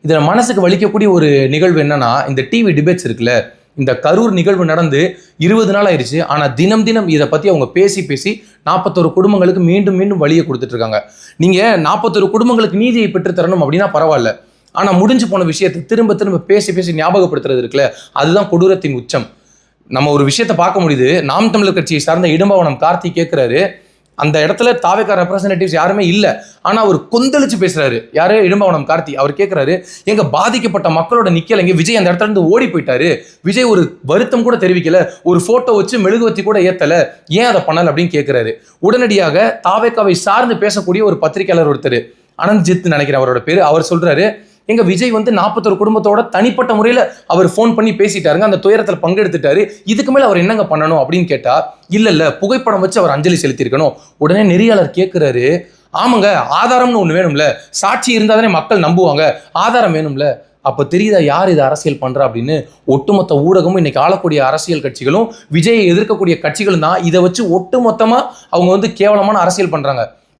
இதுல மனசுக்கு வலிக்கக்கூடிய ஒரு நிகழ்வு என்னன்னா, இந்த டிவி டிபேட்ஸ் இருக்குல்ல, இந்த கரூர் நிகழ்வு நடந்து 20 நாள் ஆயிடுச்சு. ஆனா தினம் தினம் இதை பத்தி அவங்க பேசி பேசி 41 குடும்பங்களுக்கு மீண்டும் மீண்டும் வழியை கொடுத்துட்டு இருக்காங்க. நீங்க 41 குடும்பங்களுக்கு நீதியை பெற்று தரணும் அப்படின்னா பரவாயில்ல. ஆனா முடிஞ்சு போன விஷயத்தை திரும்ப திரும்ப பேசி பேசி ஞாபகப்படுத்துறது இருக்குல்ல, அதுதான் கொடூரத்தின் உச்சம். நம்ம ஒரு விஷயத்தை பார்க்க முடியுது. நாம் தமிழர் கட்சியை சார்ந்த இடும்பாவனம் கார்த்தி கேட்கிறாரு, அந்த இடத்துல தாவேகா ரெப்ரசன்டேட்டிவ்ஸ் யாருமே இல்லை. ஆனா அவர் கொந்தளிச்சு பேசுறாரு. யாரு? இடும்பாவனம் கார்த்தி. அவர் கேட்கிறாரு, எங்க பாதிக்கப்பட்ட மக்களோட நிக்கலைங்க, விஜய் அந்த இடத்துல இருந்து ஓடி போயிட்டாரு, விஜய் ஒரு வருத்தம் கூட தெரிவிக்கல, ஒரு போட்டோ வச்சு மெழுகுவத்தி கூட ஏத்தல, ஏன் அதை பண்ணல அப்படின்னு கேட்கிறாரு. உடனடியாக தாவேகாவை சார்ந்து பேசக்கூடிய ஒரு பத்திரிகையாளர் ஒருத்தர், அனந்த்ஜித் நினைக்கிறேன் அவரோட பேரு, அவர் சொல்றாரு, எங்க விஜய் 41 குடும்பத்தோட தனிப்பட்ட முறையில அவர் போன் பண்ணி பேசிட்டாருங்க, அந்த துயரத்தில் பங்கெடுத்துட்டாரு, இதுக்கு மேல அவர் என்னங்க பண்ணணும் அப்படின்னு கேட்டா, இல்ல புகைப்படம் வச்சு அவர் அஞ்சலி செலுத்தியிருக்கணும். உடனே நெறியாளர் கேட்கிறாரு, ஆமாங்க ஆதாரம்னு ஒண்ணு வேணும்ல, சாட்சி இருந்தாதானே மக்கள் நம்புவாங்க, ஆதாரம் வேணும்ல. அப்ப தெரியுதா யார் இது அரசியல் பண்றா அப்படின்னு. ஒட்டுமொத்த ஊடகமும் இன்னைக்கு ஆளக்கூடிய அரசியல் கட்சிகளும் விஜயை எதிர்க்கக்கூடிய கட்சிகளும் தான் இதை வச்சு ஒட்டுமொத்தமா அவங்க கேவலமான அரசியல் பண்றாங்க.